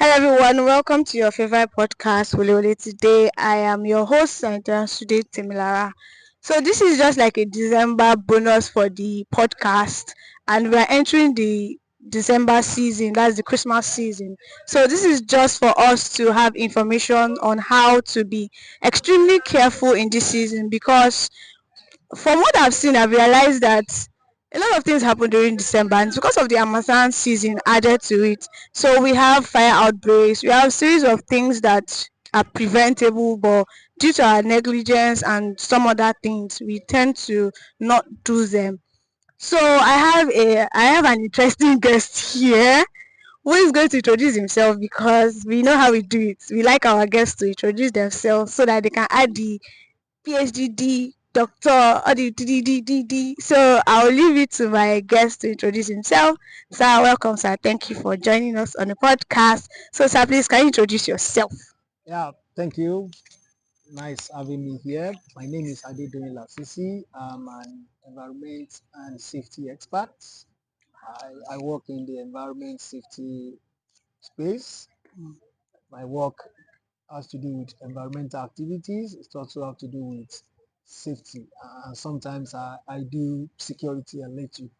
Hello everyone, welcome to your favorite podcast, Wole Wole. Today I am your host, Santa Sude Temilara. So this is just like a December bonus for the podcast, and we are entering the December season, that's the Christmas season. So this is just for us to have information on how to be extremely careful in this season, because from what I've seen, I've realized that a lot of things happen during December, and it's because of the harmattan season added to it. So we have fire outbreaks, we have a series of things that are preventable, but due to our negligence and some other things, we tend to not do them. So I have an interesting guest here who is going to introduce himself, because we know how we do it. We like our guests to introduce themselves so that they can add the PhD, doctor, or the D. So I'll leave it to my guest to introduce himself. Sir, welcome, sir. Thank you for joining us on the podcast. So, sir, please can you introduce yourself? Yeah, thank you. Nice having me here. My name is Mr Lasisi. I'm an environment and safety expert. I work in the environment safety space. My work has to do with environmental activities. It also has to do with safety. And sometimes I do security and let you.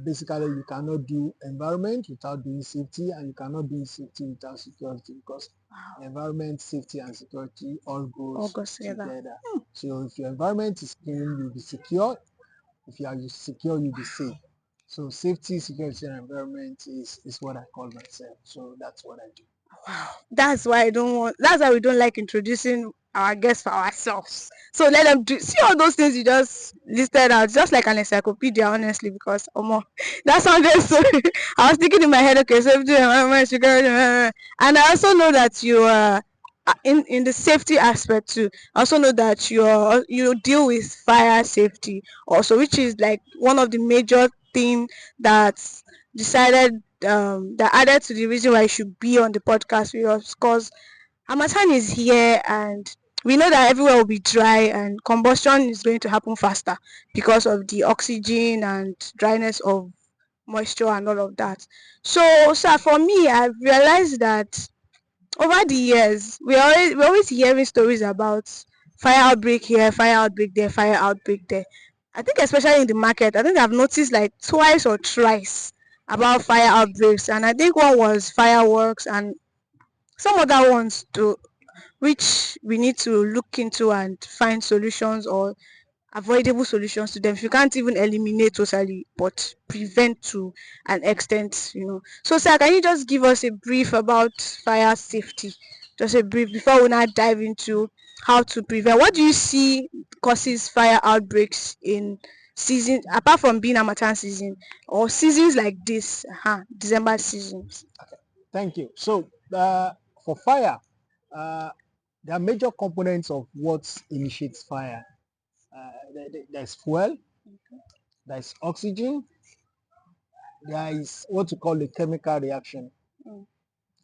Basically, you cannot do environment without doing safety, and you cannot do safety without security, because environment, safety, and security all All goes goes together. together. So if your environment is clean, you'll be secure. If you are secure, you'll be safe. So safety, security, and environment is what I call myself. So that's what I do. Wow. That's why we don't like introducing our guests for ourselves. So let them do see all those things you just listed out, just like an encyclopedia, honestly, because that sounded so I was thinking in my head, okay, safety, environment, security, and I also know that you are in the safety aspect too. I also know that you deal with fire safety also, which is like one of the major thing that's decided that added to the reason why I should be on the podcast with us, because Harmattan is here, and we know that everywhere will be dry and combustion is going to happen faster because of the oxygen and dryness of moisture and all of that. So, sir, for me, I've realized that over the years, we're always hearing stories about fire outbreak here, fire outbreak there, fire outbreak there. I think especially in the market, I think I've noticed like twice or thrice about fire outbreaks, and I think one was fireworks and some other ones too, which we need to look into and find solutions or avoidable solutions to them. If you can't even eliminate totally, but prevent to an extent. So, sir, can you just give us a brief about fire safety? Just a brief before we now dive into how to prevent. What do you see causes fire outbreaks in season, apart from being Harmattan season or seasons like this, December seasons? Thank you. So for fire, uh, there are major components of what initiates fire. There's fuel, there's oxygen, there is what we call a chemical reaction. Mm.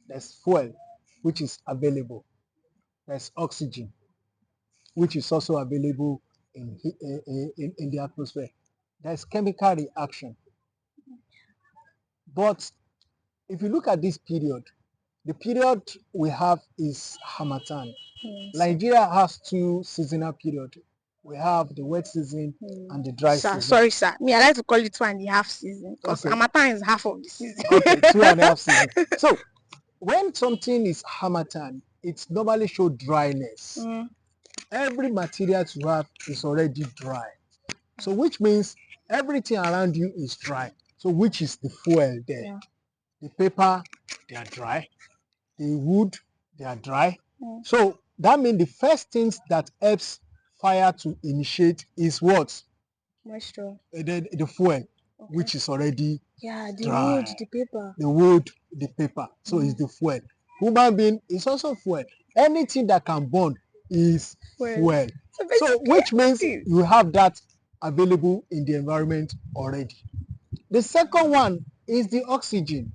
There's fuel, which is available. There's oxygen, which is also available in the atmosphere. There's chemical reaction. But if you look at this period, the period we have is harmattan. Yes. Nigeria has two seasonal periods. We have the wet season and the dry Sir, season. sorry, sir. Me, I like to call it 2.5 season because Okay, Harmattan is half of the season. okay, 2.5 season. So when something is harmattan, it normally show dryness. Mm, Every material you have is already dry. So which means everything around you is dry. So which is the fuel there? yeah. The paper, they are dry. The wood, they are dry. Mm, So that means the first things that helps fire to initiate is what? moisture. The fuel, Okay. which is already Yeah, the wood, dry. the paper. The wood, the paper. So it's the fuel. Human being is also fuel. Anything that can burn is Well, fuel. so So basically which means everything. you have that available in the environment already. The second one is the oxygen.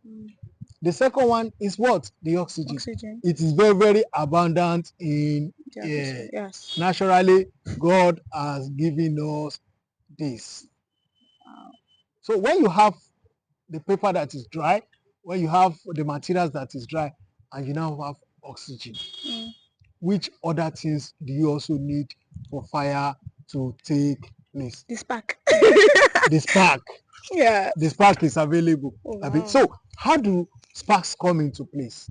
Mm, The second one is what? The oxygen. oxygen, It is very, very abundant in the atmosphere. air. Yes. Naturally, God has given us this. So when you have the paper that is dry, when you have the materials that is dry and you now have oxygen, which other things do you also need for fire to take place? The spark. The spark. Yeah. The spark is available. Oh, wow. So how do sparks come into place?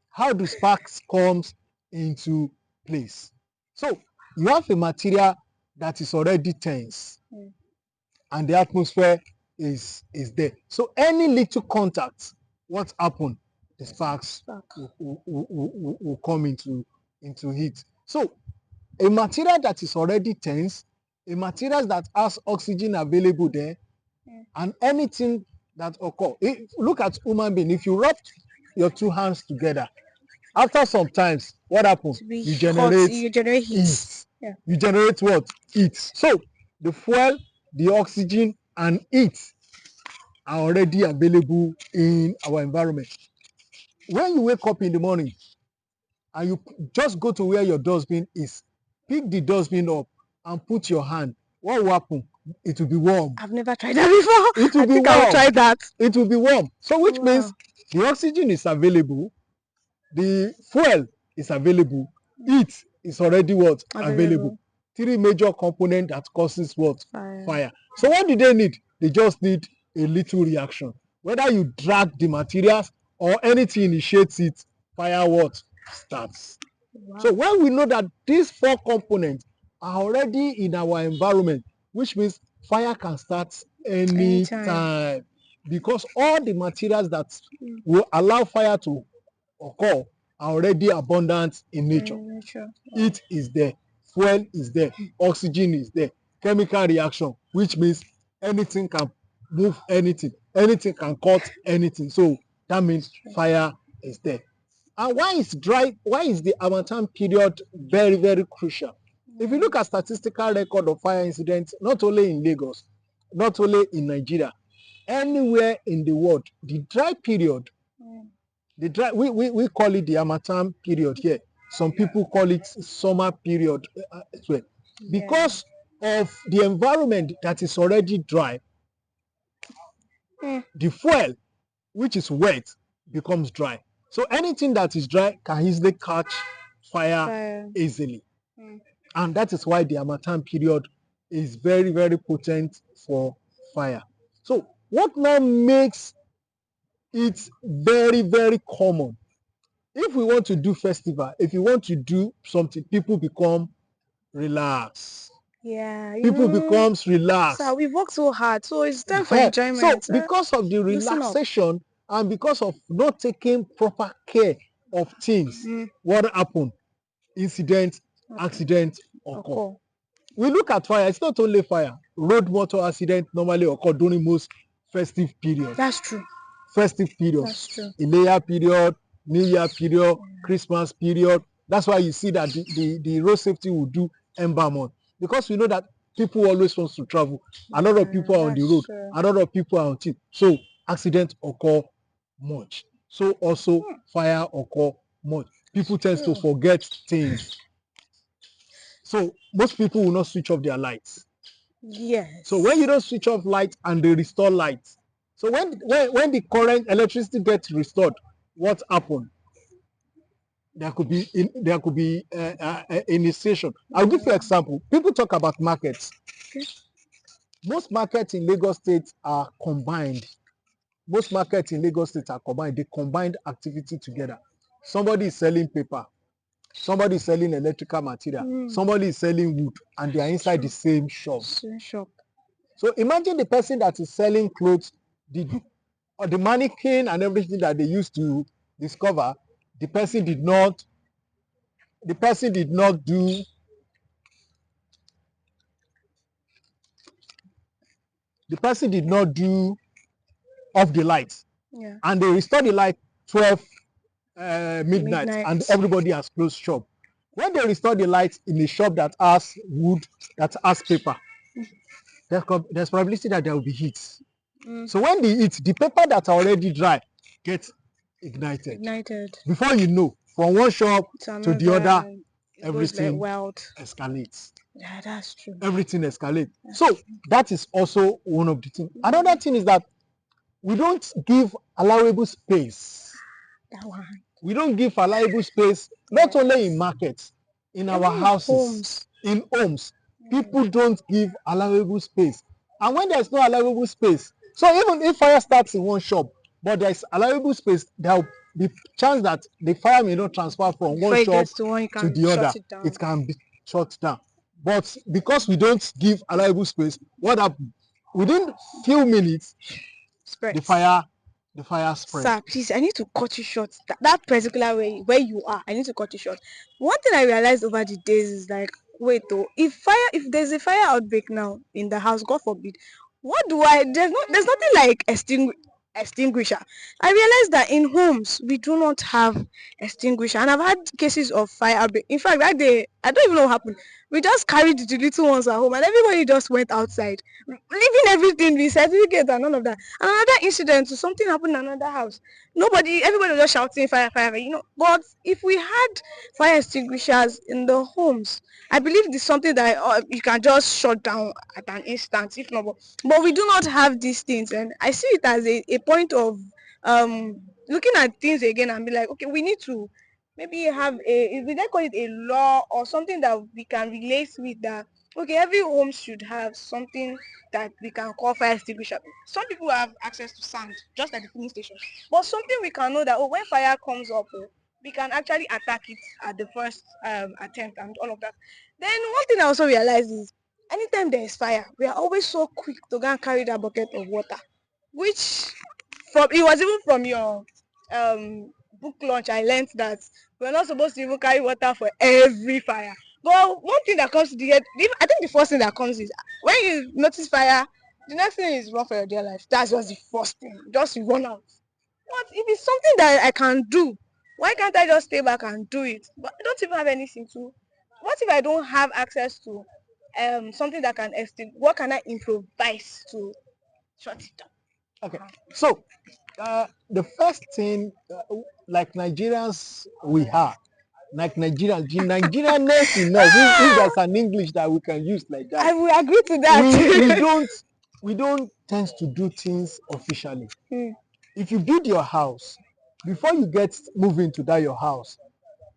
How do sparks comes into place? So you have a material that is already tense and the atmosphere is there. So any little contact, what happen? The sparks will come into heat. So a material that is already tense, a material that has oxygen available there, and anything that occur. Look at human being. If you rub your two hands together, after some times, what happens? You generate heat. Yeah. You generate what? Heat. So the fuel, the oxygen, and heat are already available in our environment. When you wake up in the morning and you just go to where your dustbin is, pick the dustbin up and put your hand, what will happen? It will be warm. I've never tried that before. It will be warm. I'll try that. It will be warm. So which means the oxygen is available, the fuel is available, heat is already what? Available. Three major components that causes what? Fire. So what do they need? They just need a little reaction. Whether you drag the materials or anything initiates it, fire what? Starts. Wow. So when we know that these four components are already in our environment, which means fire can start anytime. Because all the materials that will allow fire to occur are already abundant in nature. Heat is there, fuel is there, oxygen is there, chemical reaction, which means anything can move anything can cut anything. So that means fire is there. And why is the harmattan period very, very crucial? If you look at statistical record of fire incidents, not only in Lagos, not only in Nigeria, anywhere in the world, the dry period, we call it the harmattan period here. Some people call it summer period as well. Because of the environment that is already dry, the fuel, which is wet, becomes dry. So anything that is dry can easily catch fire easily. And that is why the harmattan period is very, very potent for fire. So what now makes it very, very common? If we want to do festival, if you want to do something, people become relaxed. Yeah. People becomes relaxed. So we've worked so hard, so it's time for enjoyment. So because of the relaxation and because of not taking proper care of things, what happened? Incident, accident occur. We look at fire, it's not only fire. Road motor accident normally occur during most festive periods. That's true. Festive periods. That's true. Ileya period, New Year period, Christmas period. That's why you see that the road safety will do ember month. Because we know that people always want to travel. A lot of people are on the road. A lot of people are on team. So accidents occur much. So also fire occur much. People tend to forget things. So most people will not switch off their lights. Yes. So when you don't switch off lights and they restore lights, so when the current electricity gets restored, what happened? There could be initiation. I'll give you an example. People talk about markets. Most markets in Lagos State are combined. Most markets in Lagos State are combined. They combined activity together. Somebody is selling paper. Somebody is selling electrical material. Somebody is selling wood, and they are inside the same shop. So imagine the person that is selling clothes, the mannequin and everything that they used to discover. The person did not do. The person did not do off the lights. Yeah. And they restored the light 12 midnight, and everybody has closed shop. When they restore the lights in a shop that has wood, that has paper, there's probability that there will be heat. So when the heat, the paper that's already dry gets ignited. Before you know, from one shop to the other, everything escalates. Yeah, that's true. Everything escalates. So that is also one of the things. Another thing is that we don't give allowable space. That one. We don't give allowable space, not only in markets, in Even our in houses, in homes. People don't give allowable space. And when there's no allowable space, so even if fire starts in one shop, but there's allowable space, there will be chance that the fire may not transfer from one Before it shop gets to one, you to can the shut other. it down. It can be shut down. But because we don't give allowable space, what happens? Within few minutes, Spread. the fire spread. Sir, please, I need to cut you short. That particular way where you are, I need to cut you short. One thing I realized over the days is like, wait though, if there's a fire outbreak now in the house, God forbid, what do I? There's nothing like extinguisher. I realized that in homes we do not have extinguisher, and I've had cases of fire outbreak. In fact, that day I don't even know what happened. We just carried the little ones at home, and everybody just went outside, leaving everything, the certificate and all of that. And another incident, so something happened in another house. Everybody was just shouting fire, fire, fire, But if we had fire extinguishers in the homes, I believe it's something that you can just shut down at an instant, if not. But we do not have these things, and I see it as a point of looking at things again and be like, okay, we need to maybe have we then call it a law or something that we can relate with that. Okay, every home should have something that we can call fire extinguisher. Some people have access to sand, just like the filling station. But something we can know that, when fire comes up, we can actually attack it at the first attempt and all of that. Then one thing I also realized is, anytime there is fire, we are always so quick to go and carry that bucket of water, which it was even from your book launch I learned that we're not supposed to even carry water for every fire. But one thing that comes to the head, I think the first thing that comes is when you notice fire, the next thing is run for your dear life. That's just the first thing. Just run out. But if it's something that I can do, why can't I just stay back and do it? But I don't even have anything to. What if I don't have access to something that can extinguish? What can I improvise to shut it down? Okay, so the first thing, like Nigerians, we are like Nigerians, the Nigerianness in us. If there's an English that we can use like that, I will agree to we that. don't tend to do things officially. If you build your house, before you move into that your house,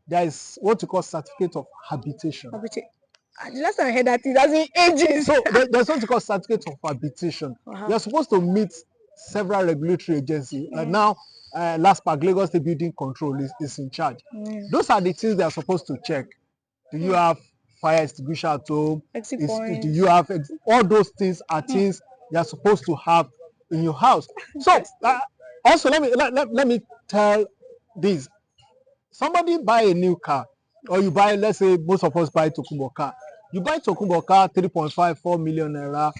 there is what you call certificate of habitation. The last time I heard that, it doesn't ages. So there's what you call certificate of habitation. You're supposed to meet several regulatory agencies. Now, last part, Lagos State Building Control is in charge. Those are the things they are supposed to check. Do you have fire extinguisher at home? Do you have all those things are things you are supposed to have in your house. So also let me tell this. Somebody buy a new car, or you buy, let's say most of us buy Tokunbo car. You buy Tokunbo car 3.5, 4 million naira.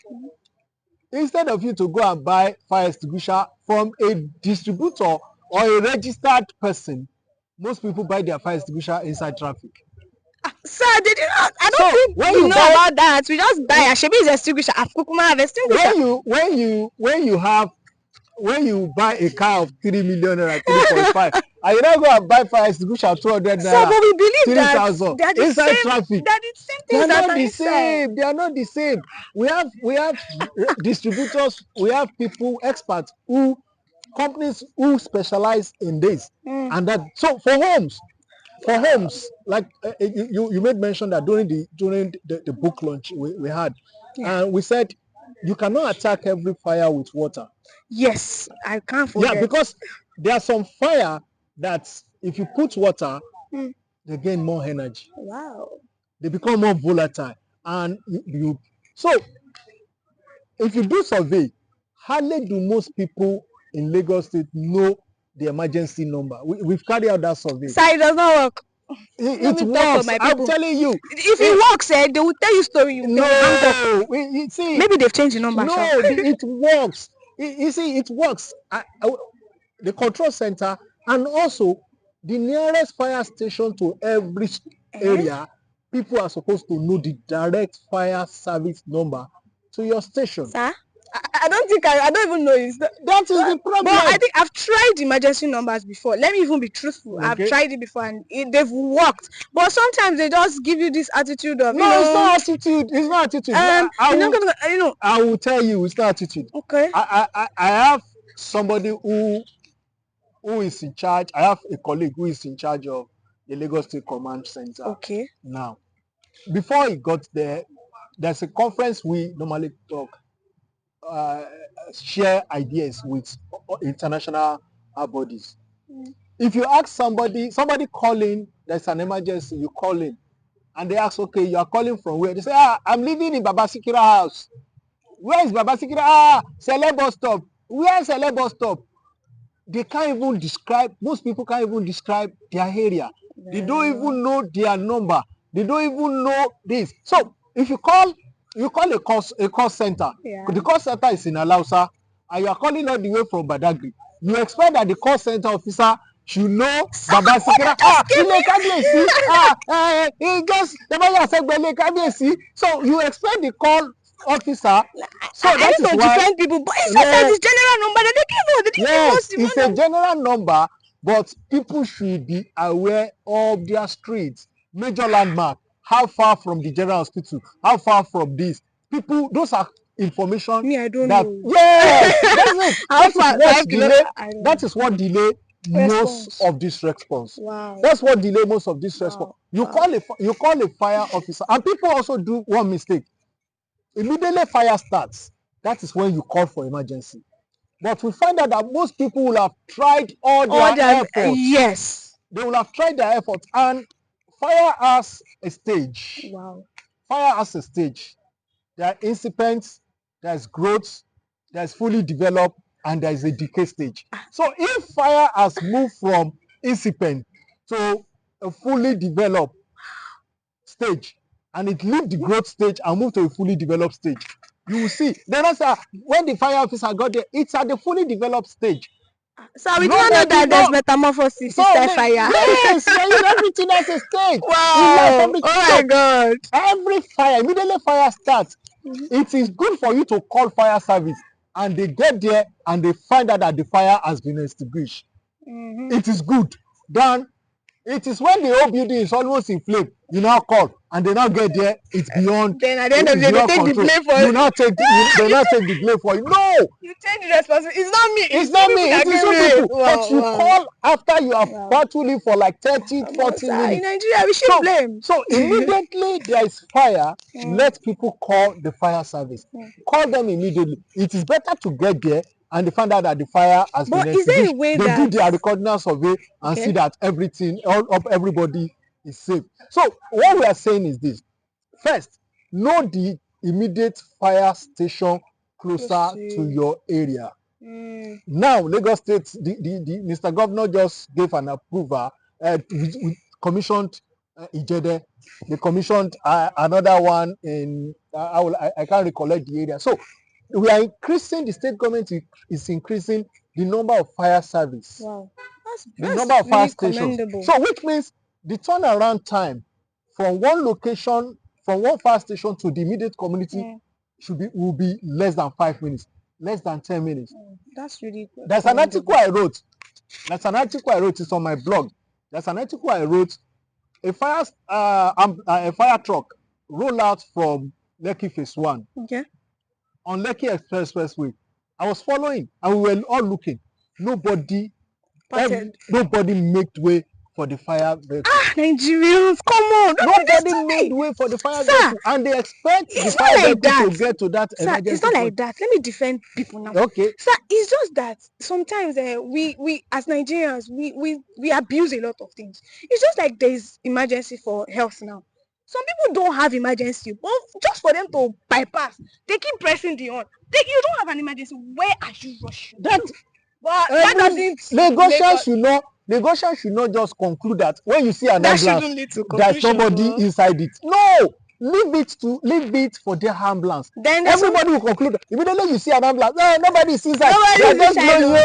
Instead of you to go and buy fire extinguisher from a distributor or a registered person, most people buy their fire extinguisher inside traffic. Sir, did you not? I don't think when you know about that. We just buy a Shebi is extinguisher. Afukuma have extinguisher. When you buy a car of 3 million naira, 3.5, and you don't go and buy fire extinguisher 200 naira, so, but we believe 3,000 inside traffic. They are the same They things are that not are the inside. same. They are not the same. We have distributors. We have people, experts, companies who specialize in this, and that. So for homes, like you made mention that during the book launch we had, and we said you cannot attack every fire with water. Yes, I can't forget. Yeah, because there are some fire that if you put water, they gain more energy. Wow. They become more volatile, and so if you do survey, hardly do most people in Lagos State know the emergency number. We've carried out that survey. Sir, it does not work. It works. I'm telling you. If it works, they will tell you story. No, see, maybe they've changed the number. No, it works. You see, it works. The control center and also the nearest fire station to every area, people are supposed to know the direct fire service number to your station. Sir? I don't think I don't even know it. That is the problem. But I think I've tried emergency numbers before. Let me even be truthful. Okay. I've tried it before and they've worked. But sometimes they just give you this attitude of, no, it's not attitude. It's not attitude. I will tell you, it's not attitude. Okay. I have somebody who is in charge. I have a colleague who is in charge of the Lagos State Command Center Okay. now. Before he got there, there's a conference we normally talk, share ideas with international bodies. If you ask somebody calling, there's an emergency, you call him, and they ask, okay, you are calling from where? They say, I'm living in Baba Sikira house. Where is Baba Sikira? Sele bus stop. Where is Sele bus stop? They can't even describe, most people can't even describe their area. They don't even know their number. They don't even know this. So if you call a call center, the call center is in Alausa, and you are calling all the way from Badagry, you expect that the call center officer should know Baba Sikira. Ilé Kábíyèsí, he just Ilé Kábíyèsí. So you expect the call officer. So I that need is to why defend people, but it's just that it's general number that they give us. They didn't give us it's a general number, but people should be aware of their streets, major landmark, how far from the general hospital, how far from this. People, those are information Me, I don't that know. yes, that's it. How far? 5 Delay. I don't That know. is what delay most Response. of this response. Wow. That's what delay most of this response. Wow. You call a fire officer, and people also do one mistake. Immediately fire starts, that is when you call for emergency. But we find out that most people will have tried all their efforts. Yes. They will have tried their efforts, and fire has a stage. Wow. Fire has a stage. There are incipients, there's growth, there's fully developed, and there's a decay stage. So if fire has moved from incipient to a fully developed stage, and it leave the growth stage and move to a fully developed stage, you will see. Then when the fire officer got there, it's at the fully developed stage. So we do not know that there's metamorphosis inside fire. Yes, everything has a stage. Wow. Oh my God. Every fire, immediately fire starts, it is good for you to call fire service, and they get there and they find out that the fire has been extinguished. It is good. Then it is when the whole building is almost in flame, you now call, and they now get there, it's beyond. Then at the end of the day, they take the blame for you. Now take they now take the blame for you. No, you take the responsibility. It's not me. It's not me. It is you people. But you call after you have battling for like 30, 40 minutes. In Nigeria, we should blame. So immediately there is fire, let people call the fire service. Call them immediately. It is better to get there and they find out that the fire has been extinguished. Is there a way they do their recording survey and see that everybody is safe. So what we are saying is this. First, know the immediate fire station closer to your area. Now, Lagos State, the Mr. Governor just gave an approval. We commissioned Ijede. They commissioned another one in, I can't recollect the area. So, we are increasing, the state government is increasing the number of fire service. Wow. The number of fire stations. So, which means the turnaround time from one location, from one fire station to the immediate community will be less than 5 minutes, less than 10 minutes. That's really good. There's an article I wrote. It's on my blog. There's an article I wrote. A fire truck rolled out from Lekki Phase 1 on Lekki Expressway. I was following, and we were all looking. Nobody made way for the fire vehicle. Nigerians, come on! Nobody made way for the fire vehicle, and they expect the fire vehicle to get to that emergency. It's not like that. Let me defend people now. Okay. Sir, it's just that sometimes we as Nigerians we abuse a lot of things. It's just like there's emergency for health now. Some people don't have emergency, but just for them to bypass, they keep pressing the on. You don't have an emergency. Where are you rushing? But that doesn't. Lagosians should not just conclude that when you see an ambulance, there's somebody inside it. No, leave it for their ambulance. Then everybody will conclude that immediately you see an ambulance. No, nobody is inside. They're just blowing you.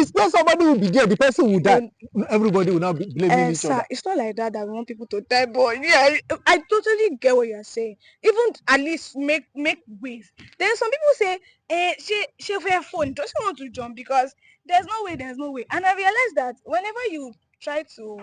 So somebody will be there. The person will die. Everybody will now be blaming each other. It's not like that we want people to die, but yeah, I totally get what you're saying. Even at least make ways. Then some people say, she her phone doesn't want to jump because there's no way. And I realized that whenever you try to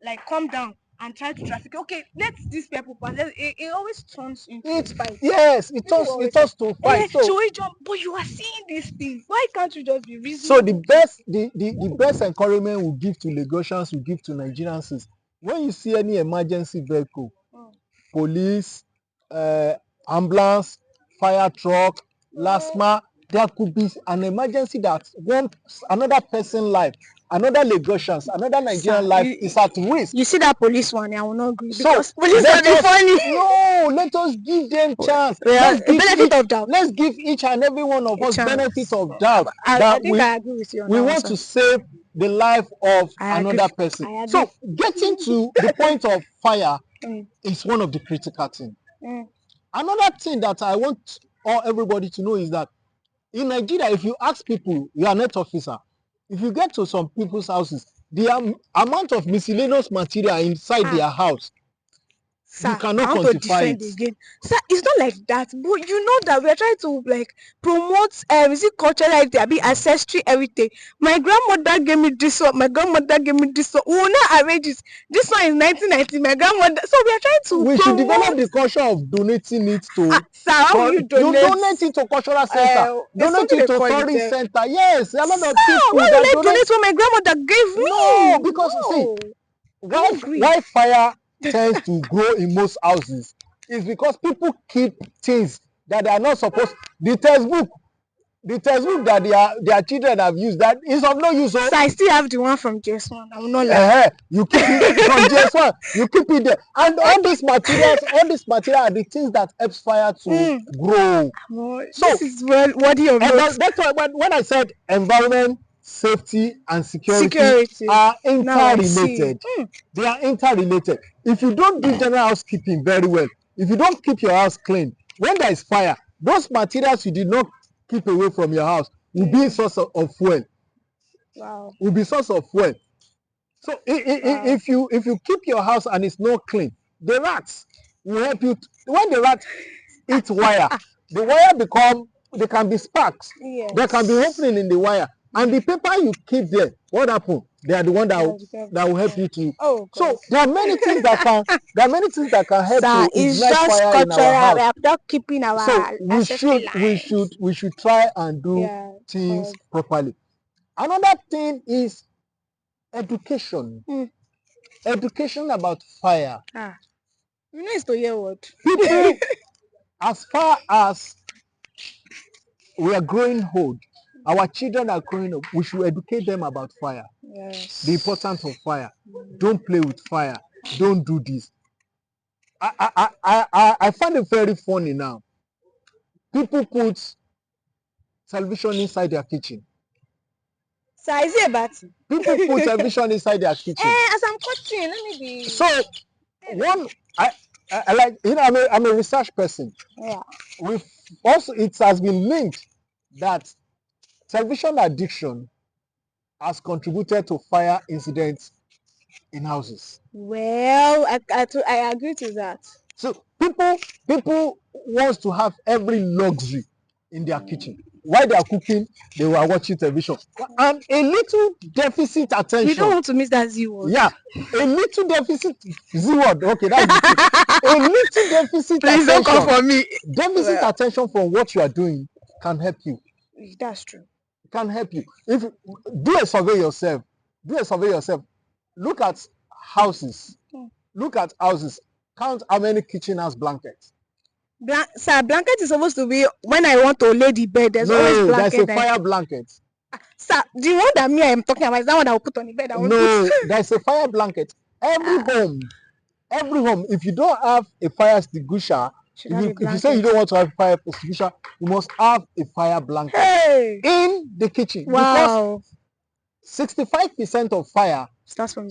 like calm down and try to traffic. Okay, let these people pass. It always turns into a It fight. yes, it People turns always it say, turns to fight. So should we jump? But you are seeing these things. Why can't you just be so the reasonable to? best the best encouragement we give to Lagosians, we give to Nigerians is when you see any emergency vehicle, Mm. police, ambulance, fire truck, LASMA, there could be an emergency that one another person life, another Lagosians, another Sir, Nigerian life is at risk. you see that police one, I will not agree So because police are let the us funny. let us give them chance. Well, a benefit of doubt. Let's give each and every one of A us benefit chance. of doubt I that think I agree with you on we that one, want sir. to save the life of I agree. another person. I agree. So getting to the point of fire Mm, is one of the critical things. mm. Another thing that I want all everybody to know is that in Nigeria, if you ask people, you are a net officer, if you get to some people's houses, the amount of miscellaneous material inside their house, you Sir, cannot I want to quantify defend it. again. Sir, it's not like that. But you know that we are trying to like promote is it cultural heritage, be ancestry heritage. My grandmother gave me this one, my grandmother gave me this one. We will not arrange it. This one is 1990, my grandmother. So we are trying to We should develop promote. the culture of donating it to Sir, how will you you donate? donate it to cultural center, It's donate something it they to call it. tourist center. Yes, a lot of Sir, people why will that I donate. donate what my grandmother gave No, me? because see, No, I why don't agree. why fire tends to grow in most houses is because people keep things that they are not supposed. The textbook that their children have used that is of no use. So I still have the one from JS1. I will not lie. You keep it from JS1, you keep it there, and all these material are the things that helps fire to Mm. grow. Well, So this is worthy of note. that's why when I said environment, safety, and security Security. are Now I see. interrelated. They are interrelated. If you don't do general housekeeping very well, if you don't keep your house clean, when there is fire, those materials you did not keep away from your house will be a source of fuel. Wow. Will be source of fuel. So Wow. if you keep your house and it's not clean, the rats will help you. When the rat eat wire, the wire there can be sparks. There can be Yes. opening in the wire, and the paper you keep there, what happen? They are the one that will help you to. Oh God. So there are many things that can help Sir, to it's ignite just fire in our cultural. We house. are not keeping So our we ancestry should we lines. should we should try and do Yeah. things God. properly. Another thing is education. Mm. Education about fire. You know it's to hear what? People, as far as we are growing old, our children are growing up, we should educate them about fire, the Yes. importance of fire. Don't play with fire. Don't do this. I find it very funny now. People put television inside their kitchen. Sir, is it a battle? People put television inside their kitchen. As I'm cutting, let me be. So one, I like, I'm a research person. Yeah. We've also, it has been linked that television addiction has contributed to fire incidents in houses. Well, I agree to that. So people wants to have every luxury in their kitchen. While they are cooking, they were watching television. And a little deficit attention. We don't want to miss that Z word. Yeah, a little deficit Z word. Okay, that's the thing. A little deficit Please attention. don't come for me. Deficit attention from what you are doing can help you. That's true. Can help you. If do a survey yourself, look at houses. Look at houses. Count how many kitchen has blankets. Sir, blanket is supposed to be when I want to lay the bed. There's always No, blanket. there's a fire blanket. Sir, the one that me I am talking about is that one that will put on the bed. No, there's a fire blanket. Every home, if you don't have a fire extinguisher, if you say you don't want to have a fire extinguisher, you must have a fire blanket in the kitchen. Wow. Because 65% of fire starts from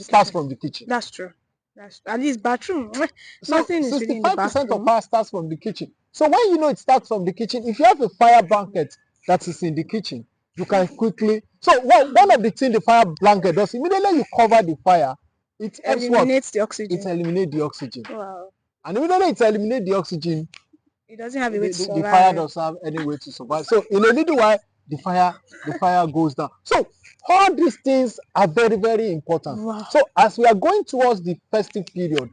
the kitchen. That's true. That's at least bathroom. So Nothing is really in the 65% of bathroom. fire starts from the kitchen. So when you know it starts from the kitchen, if you have a fire blanket that is in the kitchen, you can quickly. So one of the things the fire blanket does, immediately you cover the fire, it eliminates the oxygen. It eliminates the oxygen. Wow. And immediately it eliminates the oxygen, it doesn't have a way to survive. The fire doesn't have any way to survive. So in a little while, the fire goes down. So All these things are very, very important. Wow. So as we are going towards the festive period,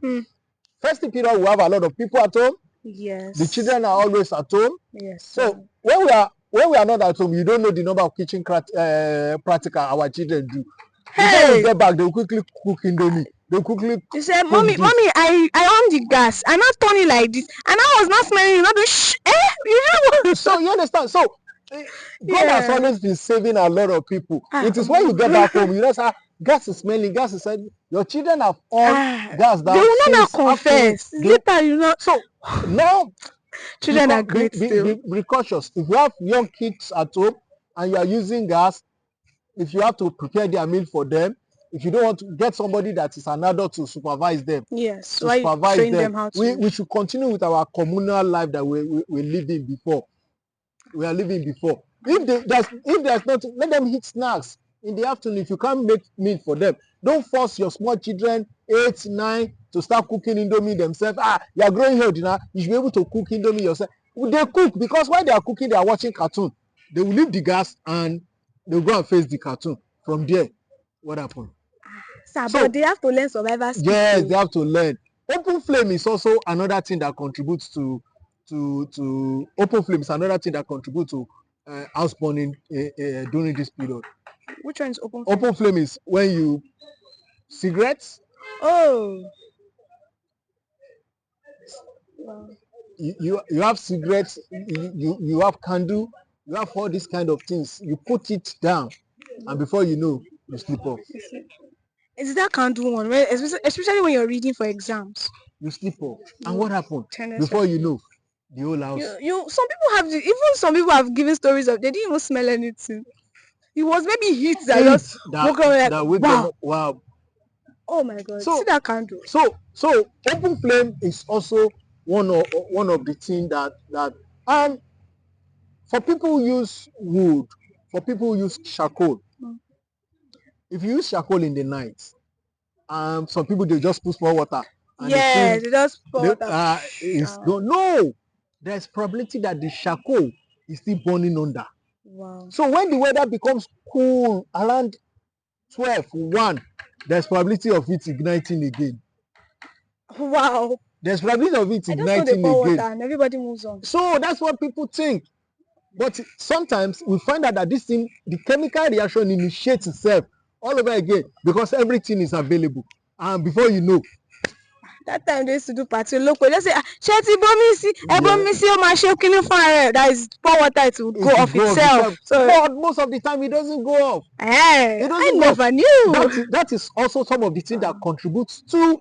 festive period, we have a lot of people at home. Yes. The children are always at home. Yes. So when we are not at home, you don't know the number of kitchen practical our children do. Before we get back, they will quickly cook indomie. They will quickly You said, cook mommy, this. mommy, I on the gas. I not turn it like this, and I was not smelling. You know the shh. You know. So you understand? So God has always been saving a lot of people. It is when you get back home, you know, say, gas is smelling, gas is smelling. Your children have on gas They down will not since confess. Later, you know. So now Children are great still. be cautious. If you have young kids at home and you are using gas, if you have to prepare their meal for them, if you don't want to get somebody that is an adult to supervise them, Yes, to why supervise train them, them how to. we should continue with our communal life that we lived in before. We are living before. If there's nothing, let them eat snacks in the afternoon. If you can't make meal for them, don't force your small children 8, 9 to start cooking indomie themselves. You are growing healthy now. You should be able to cook indomie yourself. They cook because while they are cooking, they are watching cartoon. They will leave the gas and they'll go and face the cartoon. From there, what happened? Sir, but they have to learn survival skills. Yes, they have to learn. Open flame is also another thing that contributes to open flame is another thing that contributes to house burning during this period. Which one is open flame? Open flame is when you cigarettes. Oh. Wow. You have cigarettes. You have candle. You have all these kind of things. You put it down, and before you know, you sleep off. Is that candle one? Especially when you're reading for exams. You sleep off, and what happened? Before you know, the whole house. Some people have some people have given stories of they didn't even smell anything. It was maybe heat that just woke up like wow. Wow. Oh my God! See that candle. So open flame is also one of the things that and for people who use wood, for people who use charcoal. If you use charcoal in the night, some people they just put small water. And they just pour water. It's gone. No, there's probability that the charcoal is still burning under. Wow. So when the weather becomes cool around 12, 1, there's probability of it igniting again. Wow. There's probability of it igniting again. Water and everybody moves on. So that's what people think. But sometimes we find out that this thing, the chemical reaction initiates itself all over again because everything is available. And before you know, that time they used to do party local. Just say, "Sheti bomisi, ebomisi o ma she kini fun." That is pour water, it will go off itself. So, but most of the time it doesn't go off. It doesn't I never knew. That is also some of the things that contributes to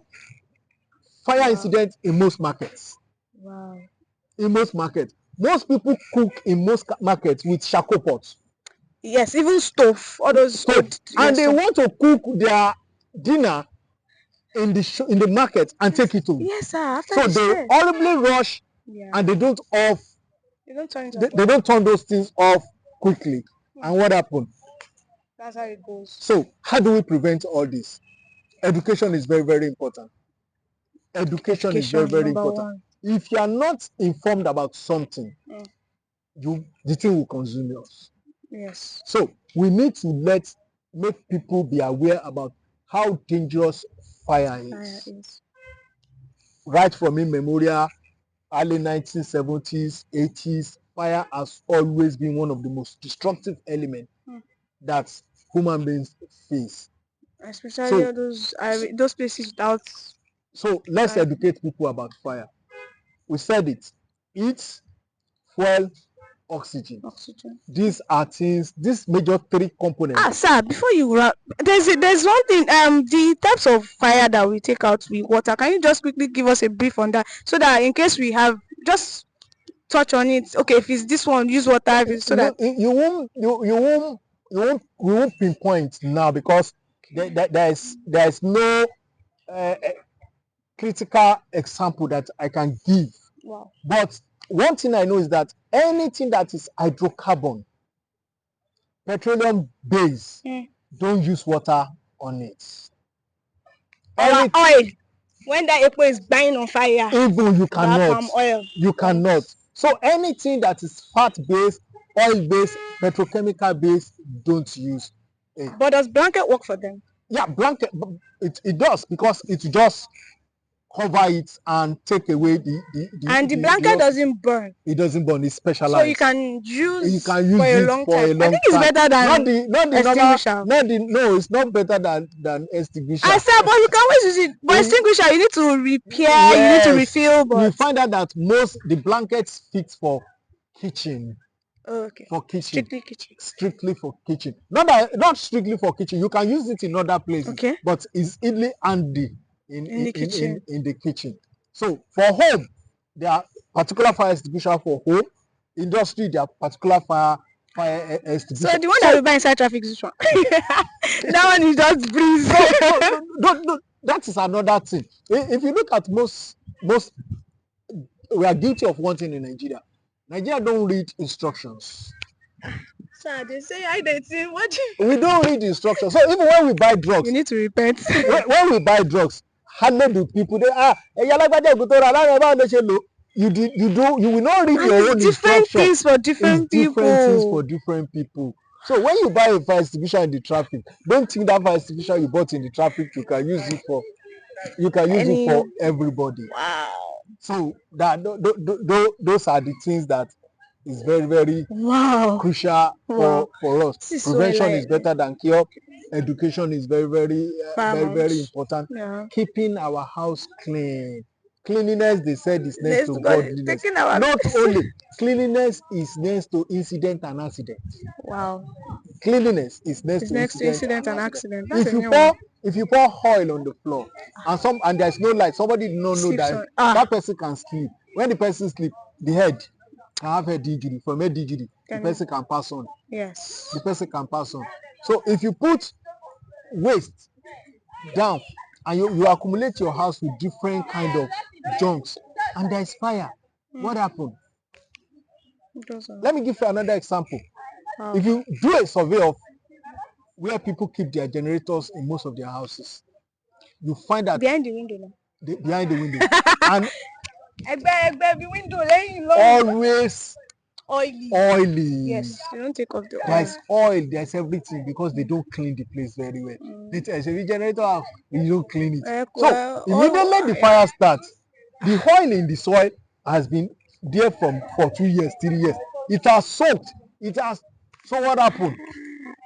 fire incidents in most markets. Wow. In most markets, most people cook in most markets with charcoal pots. Yes, even stove, all those stove. And they want to cook their dinner in the market and take it home. Yes, sir. So they horribly rush and they don't off. They don't turn those things off quickly. And what happened? That's how it goes. So how do we prevent all this? Education is very, very important. Education is very, very important. If you are not informed about something, the thing will consume us. Yes. So we need to make people be aware about how dangerous fire is. Right from immemorial, early 1970s, 80s, fire has always been one of the most destructive elements that human beings face. Especially those places without. So let's educate people about fire. We said it. Heat, fuel, oxygen. These are things, these major 3 components. Sir, before you wrap, there's one thing, the types of fire that we take out with water. Can you just quickly give us a brief on that, so that in case we have, just touch on it. Okay, if it's this one, use water, so that you won't pinpoint now because there's no critical example that I can give. Wow. But one thing I know is that anything that is hydrocarbon, petroleum base, don't use water on it. Our oil, when that apple is burning on fire, even you cannot. Palm oil. You cannot. So anything that is fat based, oil based, petrochemical based, don't use. But does blanket work for them? Yeah, blanket, it does, because it just cover it and take away and the blanket doesn't burn. It doesn't burn. It's specialized. So you can use for a long time. time. I think it's better than not the extinguisher. No, it's not better than extinguisher. I said, but you can always use it. But extinguisher, you need to repair, you need to refill. But you find out that the blankets fit for kitchen. Okay. For kitchen. Strictly kitchen. Strictly for kitchen. Not strictly for kitchen. You can use it in other places. Okay. But it's easily handy in the kitchen. In the kitchen. So for home, there are particular fire extinguisher for home. Industry, there are particular fire extinguisher. So the one that we buy inside traffic is which one? That one is just breeze. No, that is another thing. If you look at most, we are guilty of one thing in Nigeria. Nigeria don't read instructions. Sir, they say I did see what we don't read instructions. So even when we buy drugs, you need to repent. when we buy drugs, handle the people they you will not read your own different things for different people. Different things for different people. So when you buy a fire extinguisher in the traffic, don't think that fire extinguisher you bought in the traffic you can use it for everybody. Wow. So that those are the things that is very, very crucial for us. Prevention is better than cure. Education is very, very very important. Yeah. Keeping our house clean. Cleanliness, they said, is next to godliness. Not only cleanliness is next to incident and accident. Wow. Cleanliness is next to incident and accident. If you pour oil on the floor and there's no light, somebody do not know that that person can sleep. When the person sleep, the head can have head injury. From head injury, the person can pass on. Yes. The person can pass on. So if you put waste down and you accumulate your house with different kind of junks and there is fire, what happened? Let me give you another example. If you do a survey of where people keep their generators in most of their houses, you find that behind the window behind the window and the window always oily. Yes, they don't take off the oil. There's oil, there's everything because they don't clean the place very well. There's a generator house, you don't clean it. So immediately the fire starts, the oil in the soil has been there for 2 years, 3 years. It has soaked. So what happened?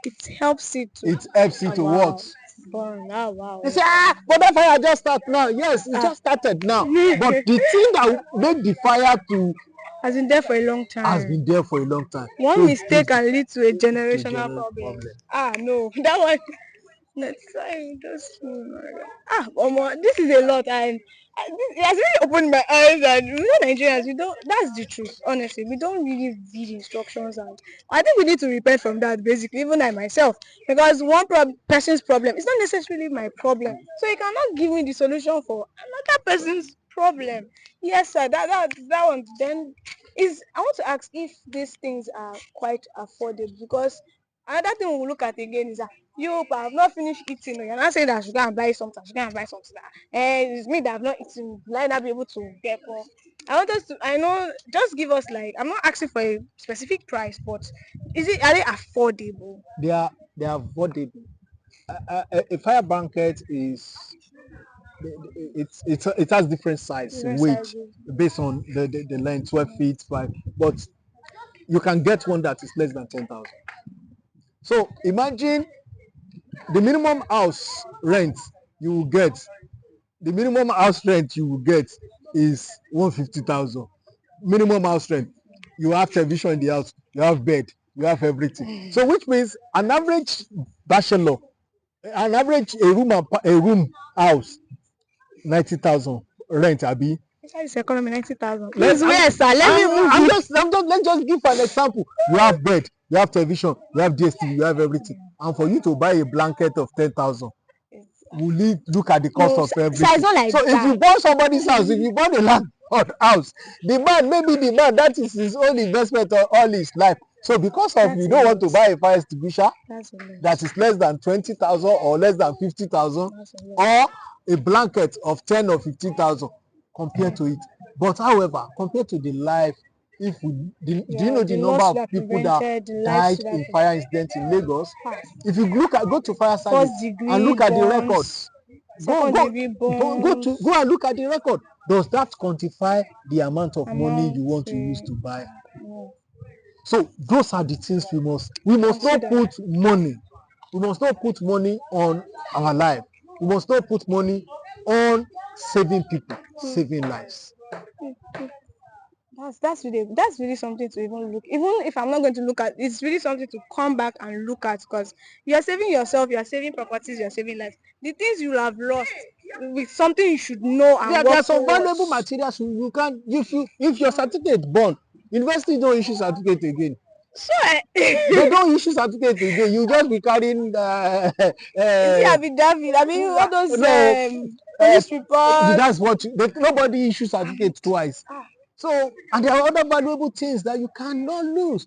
It helps it to what? Burn. Wow. They say, but that fire just started now. Yes, it just started now. But the thing that made the fire to has been there for a long time. One mistake can lead to a generational problem. No, that one. Next time, just this is a lot, and it has really opened my eyes. And Nigerians, we don't. That's the truth. Honestly, we don't really read instructions, and I think we need to repent from that. Basically, even I myself, because one person's problem is not necessarily my problem, so you cannot give me the solution for another person's problem. Yes, sir. That one. Then I want to ask if these things are quite affordable, because another thing we'll look at again is that I have not finished eating. You're not saying that I should go and buy something. It's me that have not eaten. Will I not be able to get more? Just give us I'm not asking for a specific price, but are they affordable? They are affordable. A fire blanket is it has different size, weight based on the length, 12 feet, 5. But you can get one that is less than 10,000. So imagine the minimum house rent you will get. The minimum house rent you will get is 150,000. Minimum house rent. You have television in the house. You have bed. You have everything. So which means an average bachelor, a room house, 90,000 rent. Abi. It's economy 90,000. Please, where, sir? Let's just give an example. You have bed, you have television, you have DSTV, you have everything. And for you to buy a blanket of 10,000, will look at the cost of everything. So if you buy somebody's house, if you buy a landlord house, the man that is his own investment all his life. So because of you don't want to buy a fire extinguisher that is less than 20,000 or less than 50,000, or a blanket of 10 or 15,000 compared to it. But however, compared to the life if we, do Yeah, you know the the number loss should of have people that prevented, the life died should have in fire incidents in Lagos? If you go to fire service first and degree look at the record, burns, go second go degree go burns, and look at the record. Does that quantify the amount of money amount you want to use to buy? yeah. So those are the things we must not Consider. put money. We must not put money on our life. We must not put money on saving people, saving lives. That's really something to even look. Even if I'm not going to look at, it's really something to come back and look at, because you're saving yourself, you're saving properties, you're saving lives. The things you have lost with something you should know and There work are some valuable towards. materials you can, if your certificate burn, university don't issue certificate again. So They don't issue certificate again. You just be carrying is it Abi David? I mean all those no, police reports. that's what nobody issues certificate twice. So, and there are other valuable things that you cannot lose.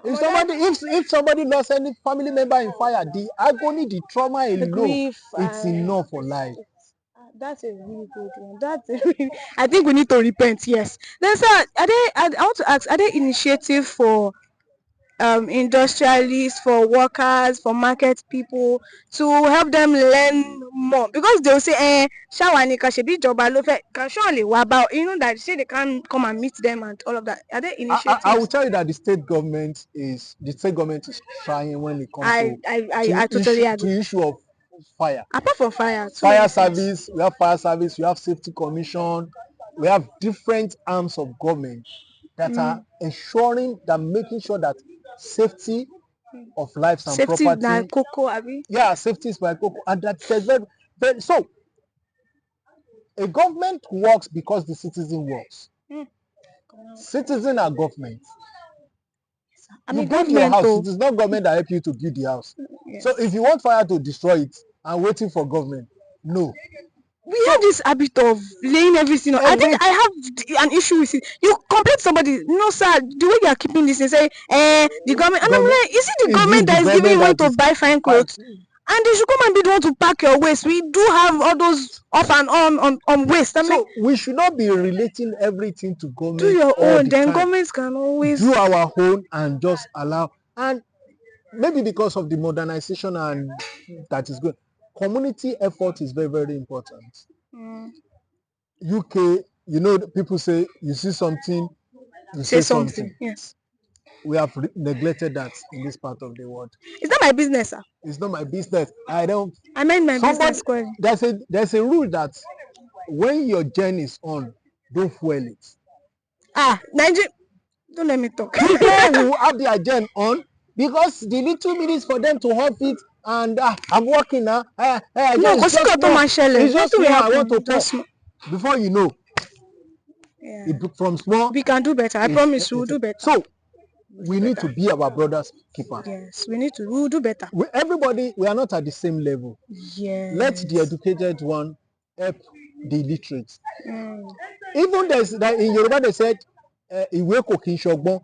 If somebody lost any family member in fire, the agony, the trauma The alone, grief. it's enough for life. That's a really good one. I think we need to repent. Yes. Then, sir, I want to ask: are there initiatives for industrialists, for workers, for market people to help them learn more? Because they'll say, ṣáwa ni ká ṣe bí ìjọba ló fẹ́ kan ṣọ́ọ̀lì wá bá, that say they can't come and meet them and all of that. Are there I will initiatives? tell you that the state government is trying when it comes I totally to agree. issue of fire. Apart from fire, too many Fire things. service, we have fire service, we have safety commission, we have different arms of government that are ensuring that making sure that safety of lives and Safety na property, koko, abi. safety is by coco, and that there's so a government works because the citizen works. Citizen are government. I'm You a build your government house, though. it is not government that help you to build the house. Yes. So if you want fire to destroy it and waiting for government, no. We have this habit of laying everything on. I think I have an issue with it. You complain to somebody, no sir, the way you are keeping this, and say, the government, and I'm government, like, is it the is it government the that is giving government you money that to is buy fine clothes? And they should come and be the one to pack your waste. We do have all those off and on waste. I'm like, so we should not be relating everything to do government your all own. the Then time. governments can always Do our own and just allow, and maybe because of the modernization and that is good, community effort is very, very important. UK, people say you see something, you say say something. something. Yes. We have neglected that in this part of the world. It's not my business, sir. It's not my business. I mind my somebody business squarely. there's a rule that when your gen is on, don't fuel it. Nigeria, don't let me talk. People who have their gen on, because the little minutes for them to off it, and I'm working now, No, it's kò sí just nǹkan tó small, máa ṣẹlẹ̀. it's just Nothing will small, I happen. want to pour. Just small. Before you know, Yeah. from small, We can do better. I promise we will do better. so we need to be our brother's keeper. Yes, we will do better. We are not at the same level. Yes. Let the educated one help the illiterate. Even there's that in Yoruba they said, ìwé kò kí n ṣọgbọ́n.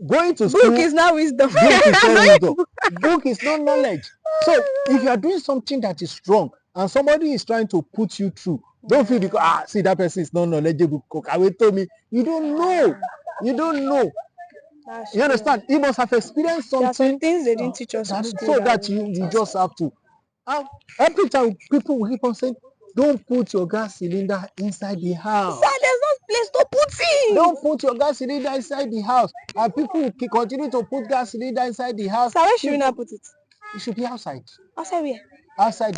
Going to school, Book is now wisdom. book is not wisdom. Book is not knowledge. So if you are doing something that is wrong and somebody is trying to put you through, don't feel because see that person is not knowledgeable. Told me, you don't know. You don't know. That's You understand? You must have experienced There are some something things they didn't teach us in school so that you just have to. Every time people will keep on saying, don't put your gas cylinder inside the house. Sir, there's no place to put it. Don't put your gas cylinder inside the house. And people will continue to put gas cylinder inside the house. Sir, where should we not put it? It should be outside. Outside where? Outside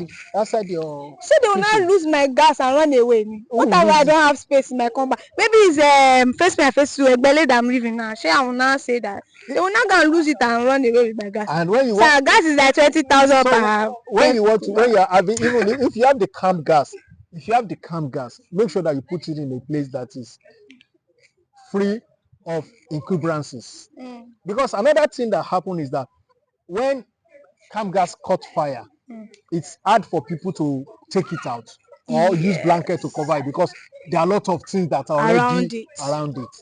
your. So they will not lose my gas and run away. What if I don't have space in my compound? Maybe it's face me and face to Egbele that I'm living now. I will not say that. They will not go and lose it and run away with my gas. And when you want, gas is like 20,000 per. When you are having, even if you have the camp gas, make sure that you put it in a place that is free of encumbrances. Because another thing that happened is that when camp gas caught fire, it's hard for people to take it out or use blanket to cover it because there are a lot of things that are already around it.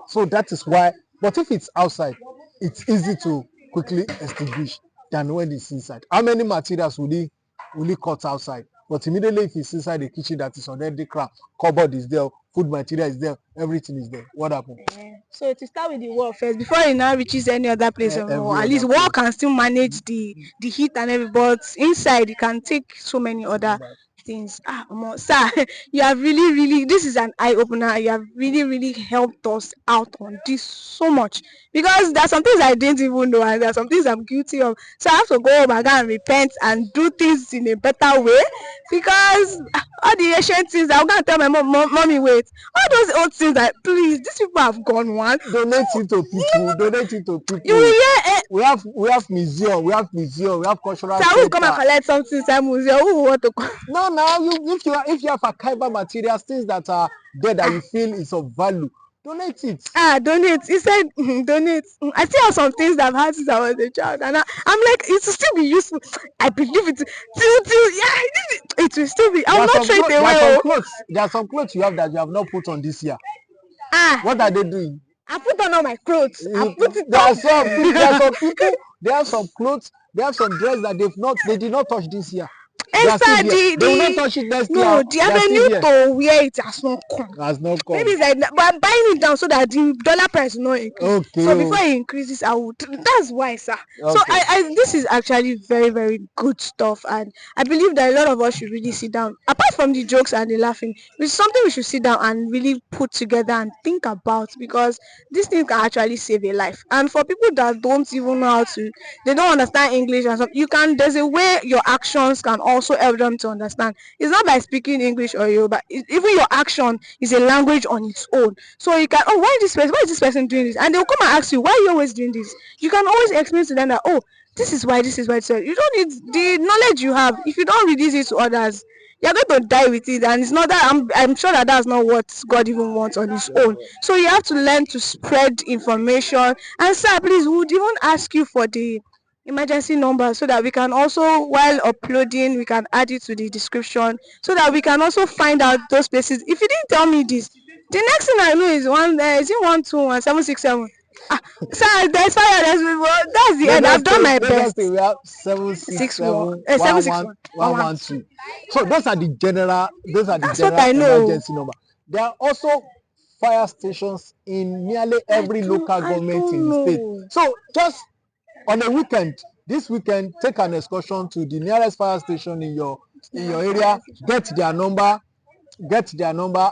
So that is why. But if it's outside, it's easy to quickly extinguish than when it's inside. How many materials will it cut outside? But immediately if it's inside the kitchen that is already cramped, cupboard is there, food material is there, everything is there. What happened? So to start with the wall first before it now reaches any other place, or Every at other least wall place. can still manage the heat and everything, but inside it can take so many other things. Sir, you have really, this is an eye opener. You have really helped us out on this so much, because there are some things I didn't even know, and there are some things I'm guilty of. So I have to go home again and repent and do things in a better way, because all the ancient things I'm gonna tell my mommy, wait, all those old things that, please, these people have gone one. Donate it to people. Donate it to You people. will hear We have museum. We have museum. We have cultural so who will come and center. collect something inside museum? Who will want to come? No, now if you have archival materials, things that are there that you feel is of value, donate it. Donate. He said donate. I still have some things that I've had since I was a child, and I'm like, it will still be useful. I believe it till yeah, it will still be. I will not throw it There are away. some Oh. clothes. There are some clothes you have that you have not put on this year. Ah, What are they doing? I put on all my clothes. I put it There are some people. There are on. some people. They have some clothes. They have some dress that they did not touch this year. They are still Esther, there. They will not touch it next year. no, the They are still avenue there. to wear it has not come. Has not Maybe come. it's like that, but I'm buying it down so that the dollar price will not increase. Okay. So before it increases, I would. That's why, sir. So Okay. this is actually very good stuff, and I believe that a lot of us should really sit down. Apart from the jokes and the laughing, it's something we should sit down and really put together and think about, because this thing can actually save a life. And for people that don't even know how to, they don't understand English and stuff, you can. There's a way your actions can also help them to understand. It's not by speaking English or Yoruba. Even your action is a language on its own. So you can, oh, why is this person doing this? And they'll come and ask you, why are you always doing this? You can always explain to them that, oh, this is why. So you don't need the knowledge you have. If you don't release it to others, you're going to die with it, and it's not that. I'm sure that that's not what God even wants on his own. So you have to learn to spread information. And sir, please, we would even ask you for the emergency number, so that we can also, while uploading, we can add it to the description, so that we can also find out those places. If you didn't tell me this, the next thing I know is is it 121 767. Ah, sir, there's fire. That's the end. I've done my Lagos best. State, we have 767 So those are the general. That's what I know. Emergency number. There are also fire stations in nearly every local government in the state. So just on a weekend, this weekend, take an excursion to the nearest fire station in your area. Get their number,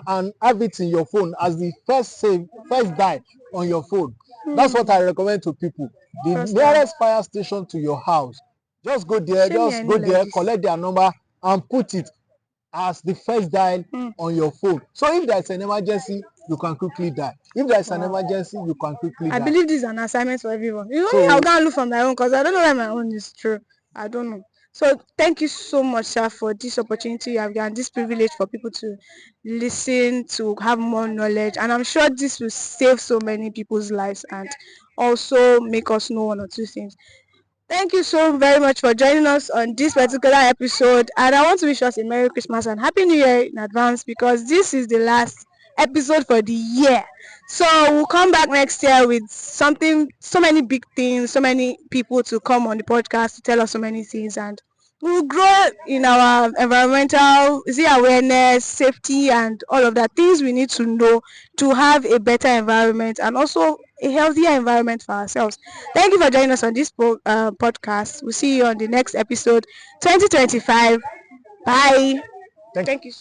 and have it in your phone as the first dial on your phone. That's what I recommend to people. The nearest fire station to your house, just go there, collect their number and put it as the first dial on your phone. So if there's an emergency, you can quickly dial. If there's an emergency, you can quickly I dial. believe this is an assignment for everyone. You know, So I'll go and look for my own, because I don't know where my own is true. I don't know. So thank you so much, sir, for this opportunity you have given, this privilege for people to listen, to have more knowledge, and I'm sure this will save so many people's lives and also make us know one or two things. Thank you so very much for joining us on this particular episode, and I want to wish us a Merry Christmas and Happy New Year in advance, because this is the last episode for the year. So we'll come back next year with something, so many big things, so many people to come on the podcast to tell us so many things, and we'll grow in our environmental, awareness, safety, and all of that things we need to know to have a better environment and also a healthier environment for ourselves. Thank you for joining us on this podcast. We'll see you on the next episode 2025. Bye. thank Thank you.